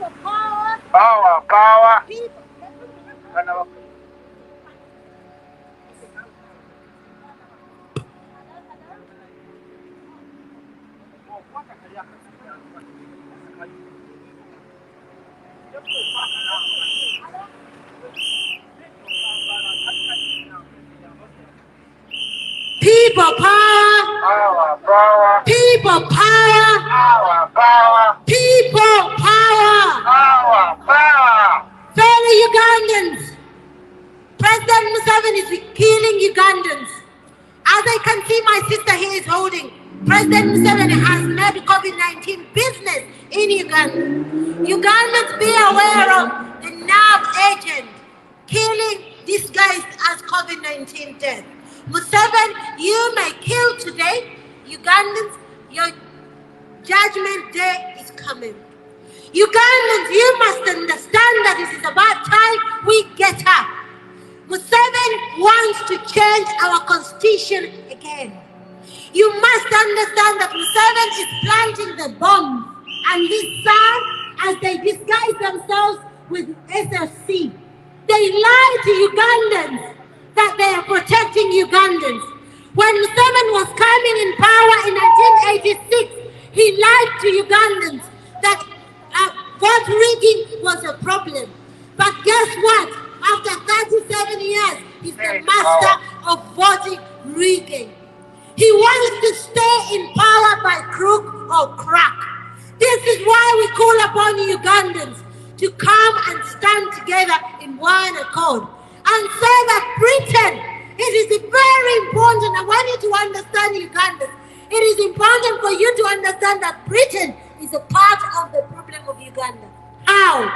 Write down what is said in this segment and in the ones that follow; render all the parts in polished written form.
Power, power. People power. Power, power. People power. Power, power. People power. Power, power. Fellow Ugandans, President Museveni is killing Ugandans. As I can see, my sister here is holding. President Museveni has made COVID-19 business in Uganda. Ugandans be aware of the nerve agent killing these guys as COVID-19 death. Museveni, you may kill today. Ugandans, your judgment day is coming. Ugandans, you must understand that it is about time we get up. Museveni wants to change our constitution again. You must understand that Museveni is planting the bomb, and his son, as they disguise themselves with SFC, they lie to Ugandans that they are protecting Ugandans. When Museveni was coming in power in 1986, he lied to Ugandans that vote rigging was a problem. But guess what? After 37 years, he's the master of voting rigging. He wants to stay in power by crook or crack. This is why we call upon Ugandans to come and stand together in one accord and say that Britain, it is very important. I want you to understand, Ugandans, it is important for you to understand that Britain is a part of the problem of Uganda. How?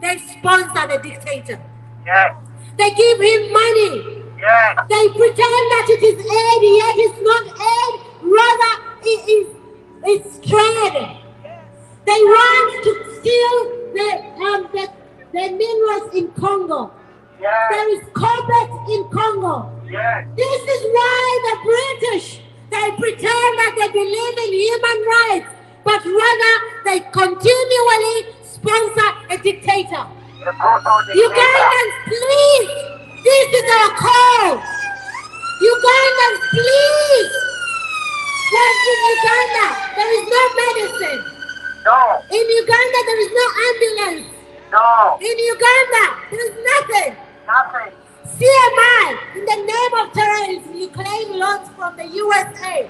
They sponsor the dictator. Yes. They give him money. Yes. They pretend that it is aid, yet it's not aid, rather it's trade. They want to steal the minerals in Congo. Yes. There is cobalt in Congo. Yes. This is why the British, they pretend that they believe in human rights, but rather they continually sponsor a dictator. Ugandans, please, this is our call. Ugandans, please. When in Uganda, there is no medicine. No. In Uganda, there is no ambulance. No. In Uganda, there is nothing. Nothing. CMI, in the name of terrorism, you claim loans from the USA,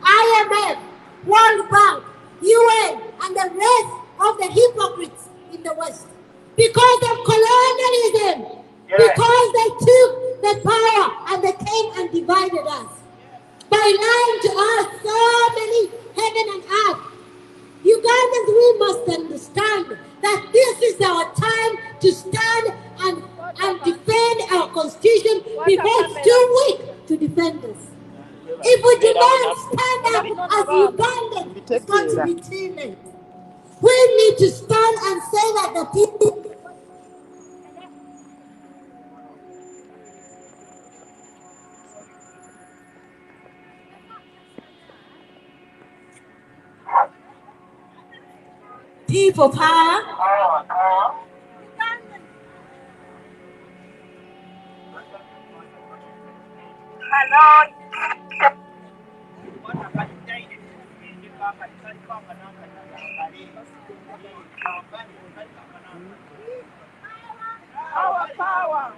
IMF, World Bank, UN, and the rest of the hypocrites in the West. Because of colonialism, because they took the power and they came and divided us. By lying to us so many heaven and earth. Ugandans, we must understand that this is our time to stand and defend our constitution because it's too weak to defend us. If we do not stand up as Ugandans, it's going to be too late. We need to stand and say that the people... People power. Hello. Power, power.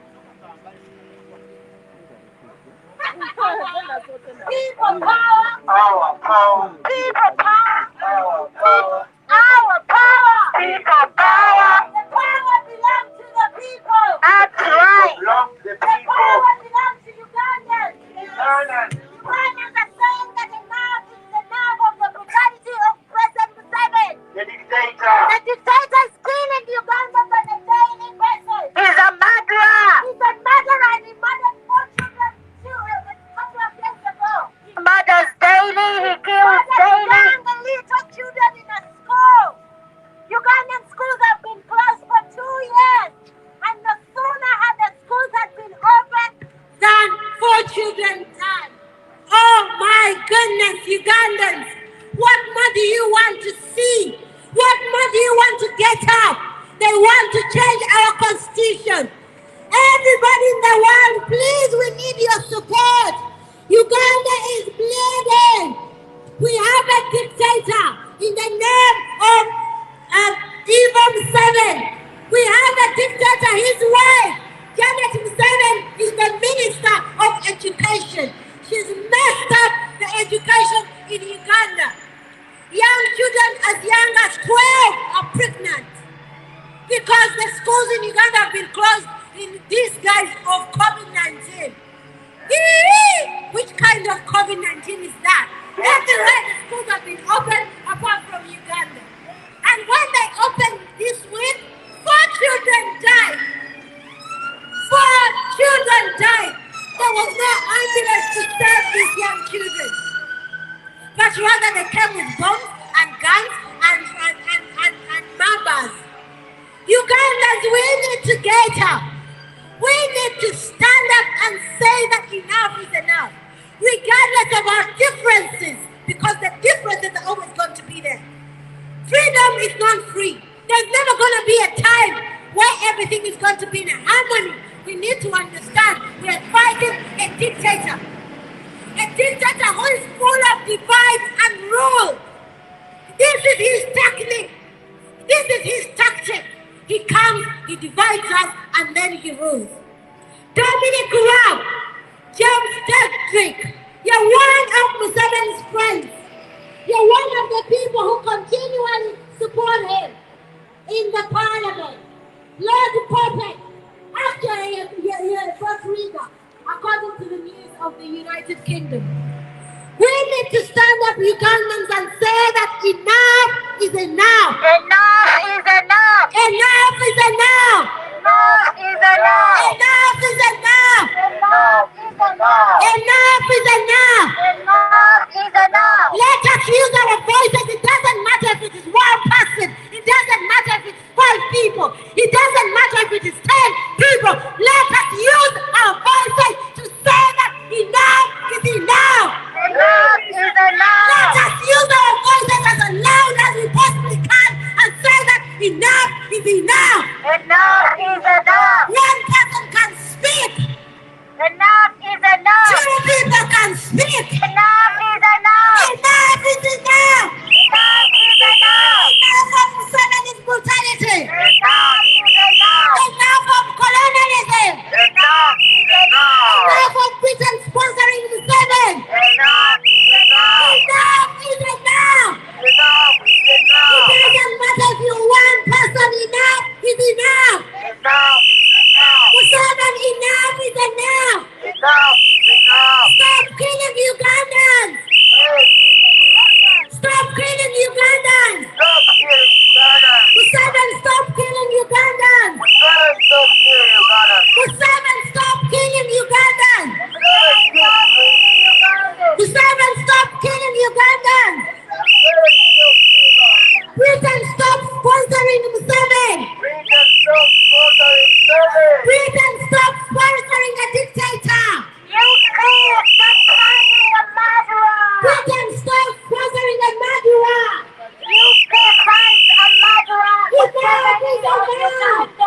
People power. Power, power. People power. Power, power. Our power. People power. The power belongs to the people. That's right. Belong to the The power people. belongs to Ugandans. Ugandans. Ugandans are saying that enough is enough of the brutality of President Museveni. The dictator. The dictator is killing Ugandans on a daily basis. He's a murderer. He's a murderer and he murdered 4 children a couple of days ago. He murders daily. He kills Murdered daily. young little children in a school. Ugandan school to change our constitution. Everybody in the world, please, we need your support. Uganda is bleeding. We have a dictator in the name of Museveni. We have a dictator, his wife, Janet Museveni, is the Minister of Education. She's messed up the education in Uganda. Young children as young as 12 are pregnant because the schools in Uganda have been closed in disguise of COVID-19. Which kind of COVID-19 is that? Everywhere the schools have been open apart from Uganda. And when they opened this week, 4 children died. 4 children died. There was no ambulance to save these young children. But rather they came with bombs and guns and mambas. Ugandans, we need to get up. We need to stand up and say that enough is enough, regardless of our differences, because the differences are always going to be there. Freedom is not free. There's never going to be a time where everything is going to be in harmony. We need to understand we are fighting a dictator. A dictator who is full of divide and rule. This is his technique. This is his tactic. He comes, he divides us, and then he rules. Dominic Raab, James Dedrick, you're one of Museveni's friends. You're one of the people who continually support him in the parliament. Lord Puppet, actually, you're a first reader, according to the news of the United Kingdom. We need to stand up, Ugandans, and say that enough is enough. Enough is enough. Enough is enough. Enough is enough. Enough is enough. Enough is enough. Enough is enough. Enough is enough. Let us use our voices. It doesn't matter if it is one person. It doesn't matter if it's 5 people. It doesn't matter if it is 10 people. Let us use our voices to say that enough is enough. Enough is enough. Let us use our voices as loud as we possibly can and say that enough is enough. Enough is enough. One person can speak. Enough is enough. 2 people can speak. Enough is enough. Enough is enough. Enough is enough. Enough of Museveni's brutality. Enough is enough. Enough of colonialism. Enough is enough. Enough of Britain sponsoring Museveni. Enough is enough. Enough is enough. Enough is It enough. doesn't matter if you're one person. Enough is enough. Enough is enough. Museveni, enough is enough. Enough is enough. Stop killing Ugandans. Stop killing Ugandans. Stop killing Uganda. Museveni, stop killing Ugandans. Stop killing Uganda. Museveni, stop killing Ugandans. Stop killing Uganda. Museveni, stop killing Ugandans. Britain, stop sponsoring Museveni. Britain, stop sponsoring a dictator. Britain, stop sponsoring a murderer. Enough is enough.